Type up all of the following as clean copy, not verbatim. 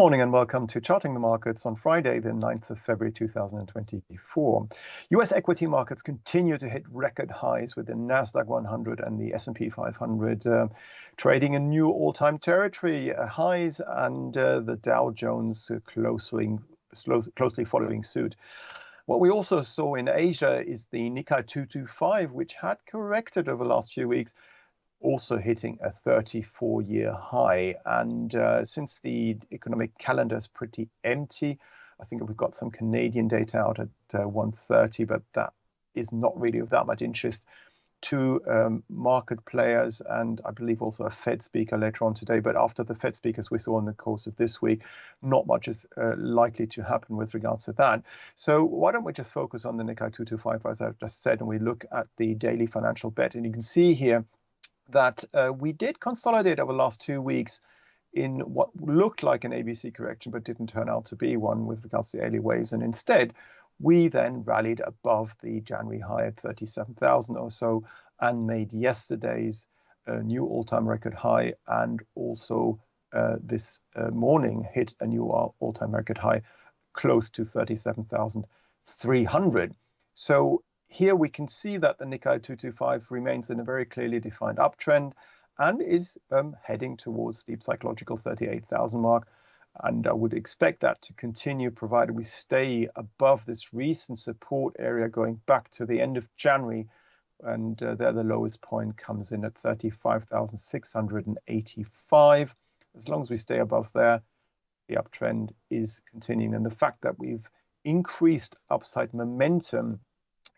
morning and welcome to Charting the Markets on Friday, the 9th of February 2024. US equity markets continue to hit record highs with the Nasdaq 100 and the S&P 500 trading in new all-time territory highs, and the Dow Jones closely following suit. What we also saw in Asia is the Nikkei 225, which had corrected over the last few weeks, also hitting a 34-year high. And since the economic calendar is pretty empty, I think we've got some Canadian data out at 1:30, but that is not really of that much interest to market players, and I believe also a Fed speaker later on today. But after the Fed speakers we saw in the course of this week, not much is likely to happen with regards to that. So why don't we just focus on the Nikkei 225, as I've just said, and we look at the daily financial bet. And you can see here that we did consolidate over the last 2 weeks in what looked like an ABC correction, but didn't turn out to be one with regards to early waves. And instead, we then rallied above the January high at 37,000 or so and made yesterday's new all-time record high, and also this morning hit a new all-time record high close to 37,300. So here we can see that the Nikkei 225 remains in a very clearly defined uptrend and is heading towards the psychological 38,000 mark. And I would expect that to continue, provided we stay above this recent support area going back to the end of January. And there the lowest point comes in at 35,685. As long as we stay above there, the uptrend is continuing. And the fact that we've increased upside momentum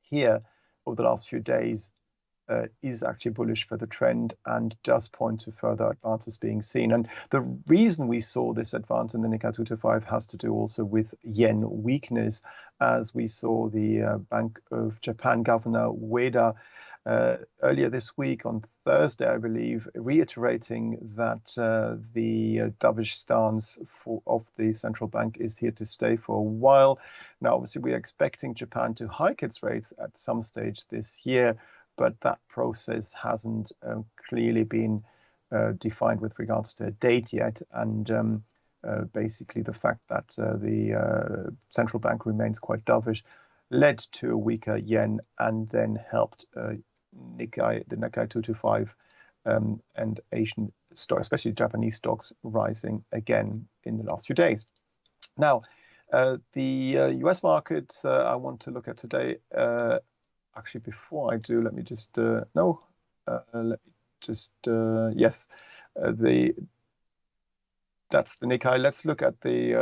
here over the last few days is actually bullish for the trend and does point to further advances being seen. And the reason we saw this advance in the Nikkei 225 has to do also with yen weakness, as we saw the Bank of Japan Governor Ueda earlier this week on Thursday, I believe, reiterating that the dovish stance of the central bank is here to stay for a while. Now, obviously, we are expecting Japan to hike its rates at some stage this year, but that process hasn't clearly been defined with regards to a date yet. And basically, the fact that the central bank remains quite dovish led to a weaker yen and then helped the Nikkei 225 and Asian stocks, especially Japanese stocks, rising again in the last few days. Now, the US markets I want to look at today. Actually, before I do, let me just that's the Nikkei. Let's look at the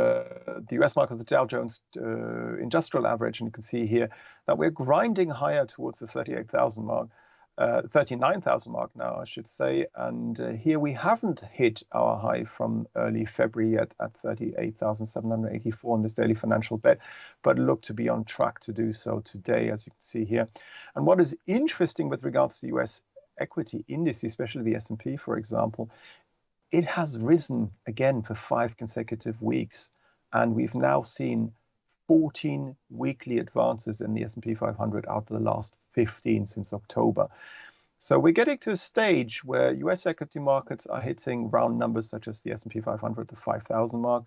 US market, the Dow Jones industrial average, and you can see here that we're grinding higher towards the 38,000 mark, 39,000 mark now, I should say. And here we haven't hit our high from early February yet at 38,784 on this daily financial bet, but look to be on track to do so today, as you can see here. And what is interesting with regards to US equity indices, especially the S&P, for example, it has risen again for 5 consecutive weeks, and we've now seen 14 weekly advances in the S&P 500 out of the last 15 since October. So we're getting to a stage where US equity markets are hitting round numbers such as the S&P 500, the 5,000 mark,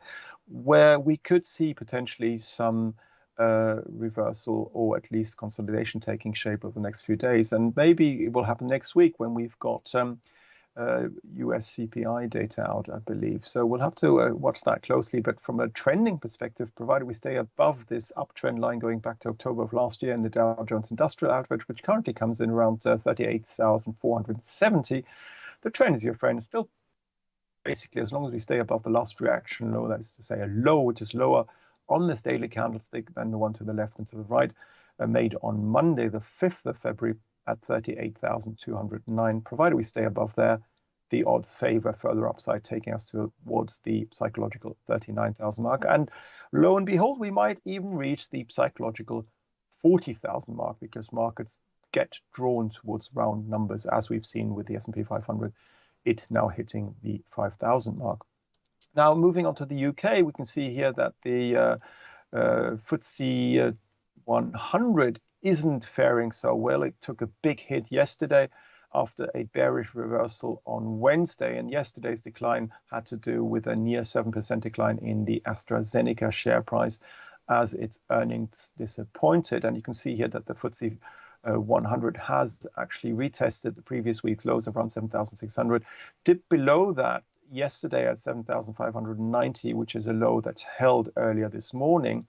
where we could see potentially some reversal or at least consolidation taking shape over the next few days. And maybe it will happen next week when we've got US CPI data out, I believe. So we'll have to watch that closely. But from a trending perspective, provided we stay above this uptrend line going back to October of last year in the Dow Jones industrial average, which currently comes in around 38,470, the trend is your friend. Still, basically, as long as we stay above the last reaction low, that is to say a low which is lower on this daily candlestick than the one to the left and to the right, made on Monday, the 5th of February, at 38,209. Provided we stay above there, the odds favor further upside, taking us towards the psychological 39,000 mark. And lo and behold, we might even reach the psychological 40,000 mark, because markets get drawn towards round numbers, as we've seen with the S&P 500, it now hitting the 5,000 mark. Now, moving on to the UK, we can see here that the FTSE 100 isn't faring so well. It took a big hit yesterday after a bearish reversal on Wednesday. And yesterday's decline had to do with a near 7% decline in the AstraZeneca share price as its earnings disappointed. And you can see here that the FTSE 100 has actually retested the previous week's lows of around 7,600, dipped below that yesterday at 7,590, which is a low that's held earlier this morning.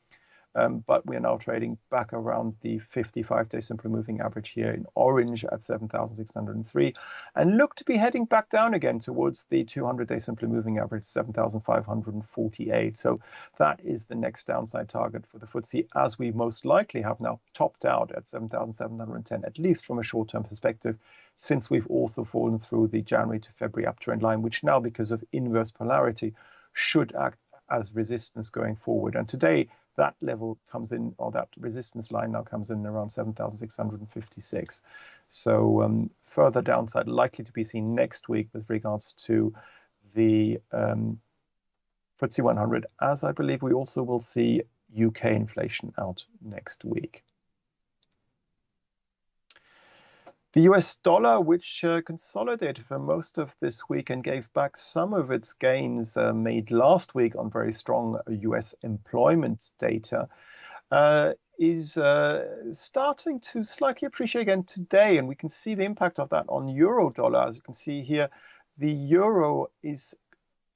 But we are now trading back around the 55-day simple moving average here in orange at 7,603 and look to be heading back down again towards the 200-day simple moving average, 7,548. So that is the next downside target for the FTSE, as we most likely have now topped out at 7,710, at least from a short-term perspective, since we've also fallen through the January to February uptrend line, which now, because of inverse polarity, should act as resistance going forward. And today, that level comes in, or that resistance line now comes in around 7,656. So further downside likely to be seen next week with regards to the FTSE 100, as I believe we also will see UK inflation out next week. The US dollar, which consolidated for most of this week and gave back some of its gains made last week on very strong US employment data, is starting to slightly appreciate again today. And we can see the impact of that on euro dollar. As you can see here, the euro is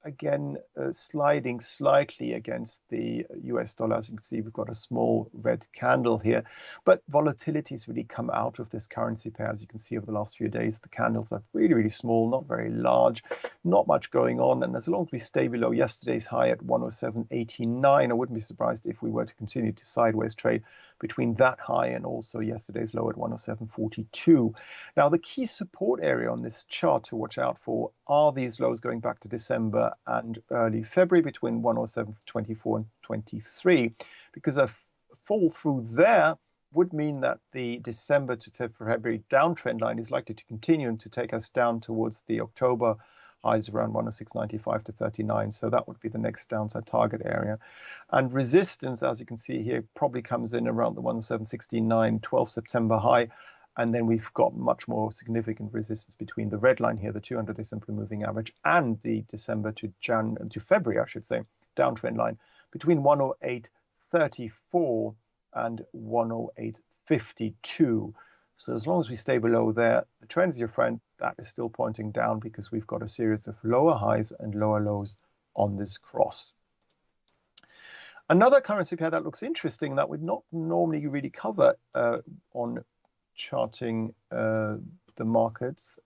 again sliding slightly against the US dollar. As you can see, we've got a small red candle here, but volatility has really come out of this currency pair. As you can see over the last few days, the candles are really, really small, not very large, not much going on. And as long as we stay below yesterday's high at 107.89, I wouldn't be surprised if we were to continue to sideways trade between that high and also yesterday's low at 107.42. Now, the key support area on this chart to watch out for are these lows going back to December and early February between 107.24 and 23, because a fall through there would mean that the December to February downtrend line is likely to continue and to take us down towards the October highs around 106.95 to 39. So that would be the next downside target area. And resistance, as you can see here, probably comes in around the 107.69, 12 September high. And then we've got much more significant resistance between the red line here, the 200-day simple moving average, and the December to February, I should say, downtrend line between 108.34 and 108.52. So as long as we stay below there, the trend's your friend. That is still pointing down because we've got a series of lower highs and lower lows on this cross. Another currency pair that looks interesting that we'd not normally really cover on charting the markets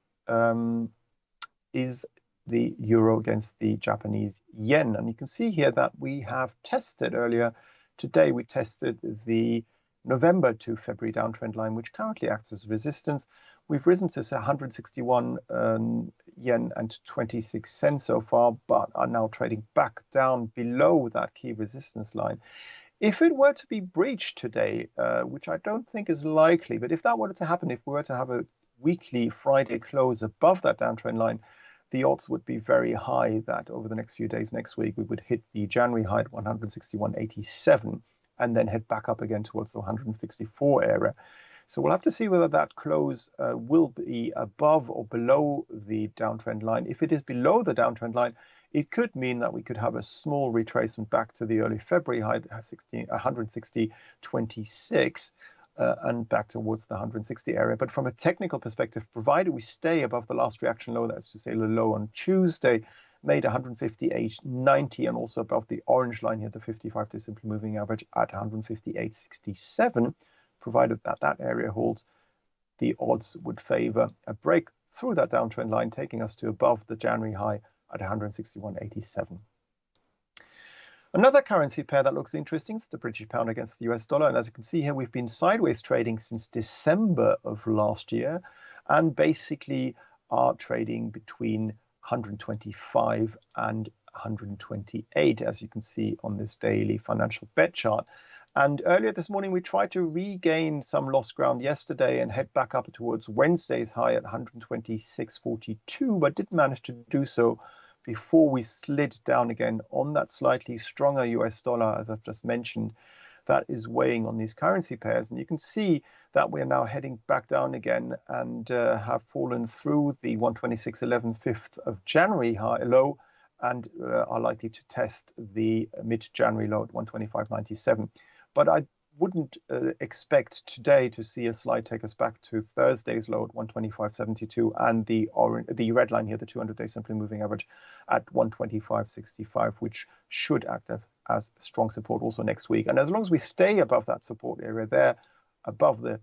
is the euro against the Japanese yen. And you can see here that we have tested earlier today, we tested the November to February downtrend line, which currently acts as resistance. We've risen to 161 yen and 26 cents so far, but are now trading back down below that key resistance line. If it were to be breached today, which I don't think is likely, but if that were to happen, if we were to have a weekly Friday close above that downtrend line, the odds would be very high that over the next few days next week, we would hit the January high at 161.87 and then head back up again towards the 164 area. So we'll have to see whether that close will be above or below the downtrend line. If it is below the downtrend line, it could mean that we could have a small retracement back to the early February high at 160.26 and back towards the 160 area. But from a technical perspective, provided we stay above the last reaction low, that's to say the low on Tuesday, made 158.90 and also above the orange line here, the 55-day simple moving average at 158.67, provided that that area holds, the odds would favor a break through that downtrend line, taking us to above the January high at 161.87. Another currency pair that looks interesting is the British pound against the US dollar. And as you can see here, we've been sideways trading since December of last year and basically are trading between 125 and 128, as you can see on this daily financial bet chart. And earlier this morning, we tried to regain some lost ground yesterday and head back up towards Wednesday's high at 126.42, but didn't manage to do so before we slid down again on that slightly stronger US dollar, as I've just mentioned. that is weighing on these currency pairs. And you can see that we're now heading back down again and have fallen through the 126.11 5th of January high low, and are likely to test the mid-January low at 125.97. But I wouldn't expect today to see a slide take us back to Thursday's low at 125.72 and the red line here, the 200-day simply moving average at 125.65, which should act as strong support also next week. And as long as we stay above that support area there, above the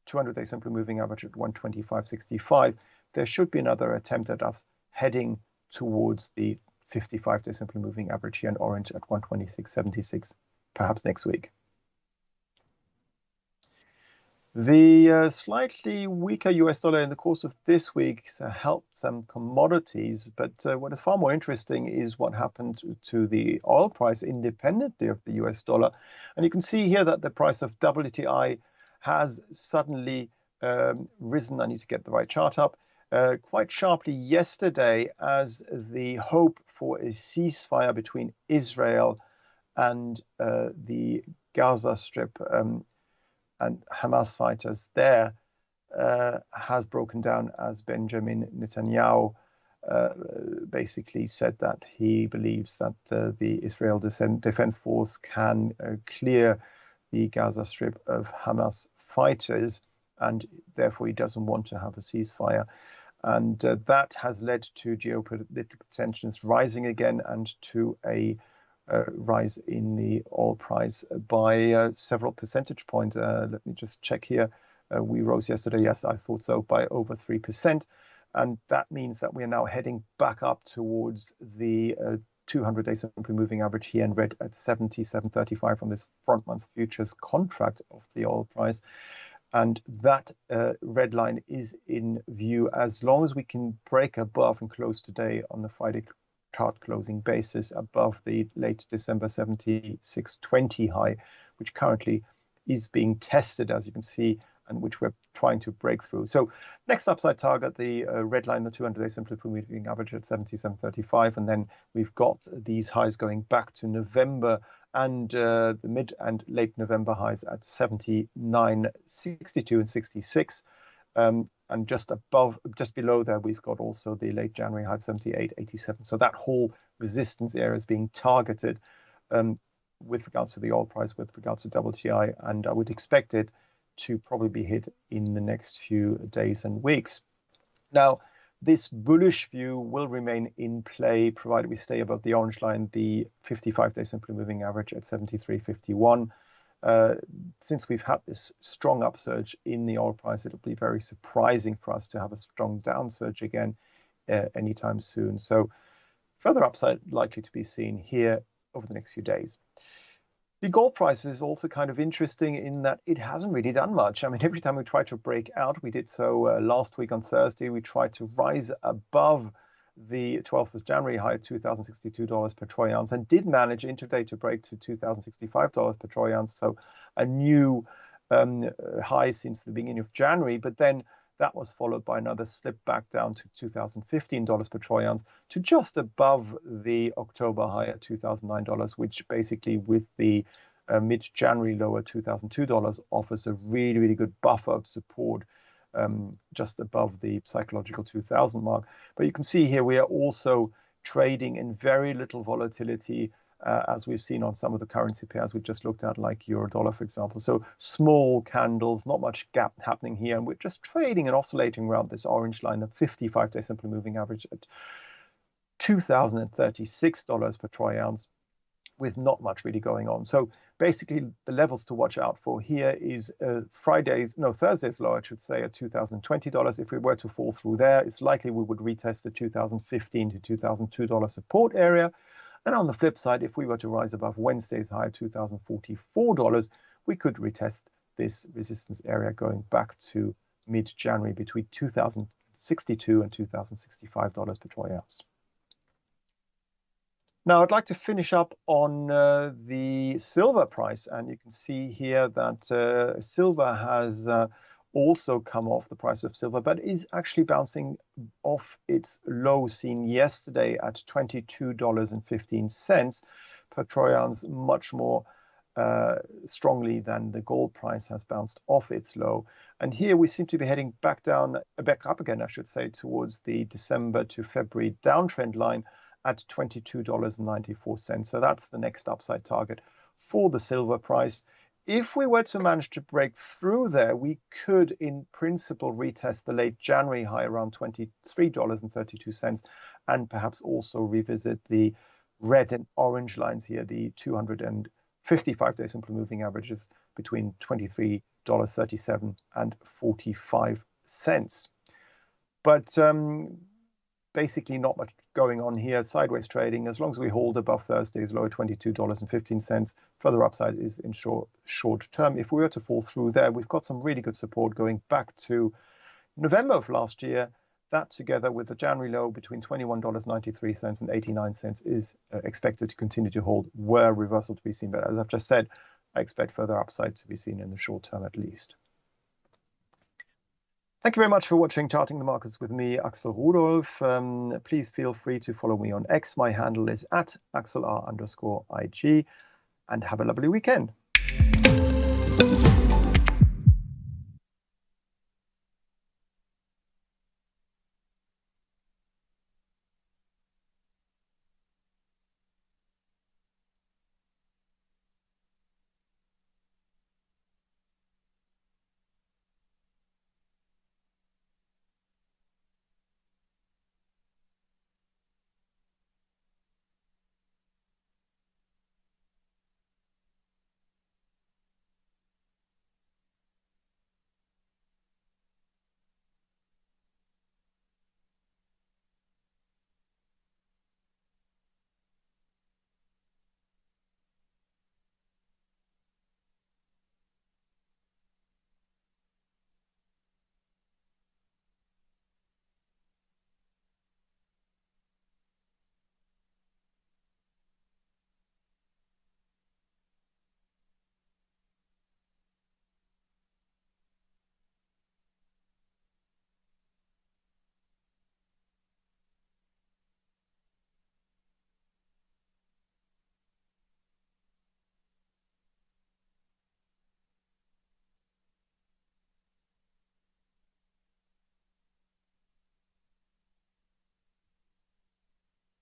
200-day simply moving average at 125.65, there should be another attempt at us heading towards the 55-day simply moving average here in orange at 126.76, perhaps next week. The slightly weaker US dollar in the course of this week helped some commodities, but what is far more interesting is what happened to the oil price independently of the US dollar. And you can see here that the price of WTI has suddenly risen. I need to get the right chart up. Quite sharply yesterday, as the hope for a ceasefire between Israel and the Gaza Strip and Hamas fighters there has broken down, as Benjamin Netanyahu basically said that he believes that the Israel Defense Force can clear the Gaza Strip of Hamas fighters, and therefore he doesn't want to have a ceasefire. And that has led to geopolitical tensions rising again and to a rise in the oil price by several percentage points. Let me just check here. We rose yesterday, yes, I thought so, by over 3%. And that means that we are now heading back up towards the 200-day simply moving average here in red at 77.35 on this front month futures contract of the oil price. And that red line is in view as long as we can break above and close today on the Friday chart closing basis above the late December 76.20 high, which currently is being tested, as you can see, and which we're trying to break through. So next upside target, the red line, the 200-day simply moving average at 77.35, and then we've got these highs going back to November and the mid and late November highs at 79.62 and 66. And just below there, we've got also the late January high at 78.87. So that whole resistance area is being targeted with regards to the oil price, with regards to WTI, and I would expect it to probably be hit in the next few days and weeks. Now, this bullish view will remain in play provided we stay above the orange line, the 55-day simply moving average at 73.51. Since we've had this strong upsurge in the oil price, it'll be very surprising for us to have a strong downsurge again anytime soon. So further upside likely to be seen here over the next few days. The gold price is also kind of interesting in that it hasn't really done much. I mean, every time we try to break out, we did so last week on Thursday, we tried to rise above the 12th of January high at $2,062 per troy ounce, and did manage intraday to break to $2,065 per troy ounce. So a new high since the beginning of January, but then that was followed by another slip back down to $2,015 per troy ounce to just above the October high at $2,009, which basically with the mid-January low at $2,002 offers a really, really good buffer of support just above the psychological 2000 mark. But you can see here we are also trading in very little volatility, as we've seen on some of the currency pairs we just looked at, like euro dollar, for example. So small candles, not much gap happening here, and we're just trading and oscillating around this orange line, the 55-day simply moving average at $2,036 per troy ounce, with not much really going on. So basically the levels to watch out for here is Thursday's low, I should say, at $2,020. If we were to fall through there, it's likely we would retest the $2,015 to $2,002 support area. And on the flip side, if we were to rise above Wednesday's high at $2,044, we could retest this resistance area going back to mid-January between $2,062 and $2,065 per troy ounce. Now, I'd like to finish up on the silver price, and you can see here that silver has also come off, the price of silver, but is actually bouncing off its low seen yesterday at $22.15 per troy ounce, much more strongly than the gold price has bounced off its low. And here we seem to be heading back up again, I should say, towards the December to February downtrend line at $22.94. So that's the next upside target for the silver price. If we were to manage to break through there, we could, in principle, retest the late January high around $23.32 and perhaps also revisit the red and orange lines here, the 255-day simple moving averages between $23.37 and 45 cents. But basically not much going on here. Sideways trading, as long as we hold above Thursday's low, $22.15. Further upside is in short term. If we were to fall through there, we've got some really good support going back to November of last year. That, together with the January low between $21.93 and 89 cents, is expected to continue to hold, were reversal to be seen. But as I've just said, I expect further upside to be seen in the short term at least. Thank you very much for watching Charting the Markets with me, Axel Rudolph. Please feel free to follow me on X. My handle is @AxelR_IG. And have a lovely weekend.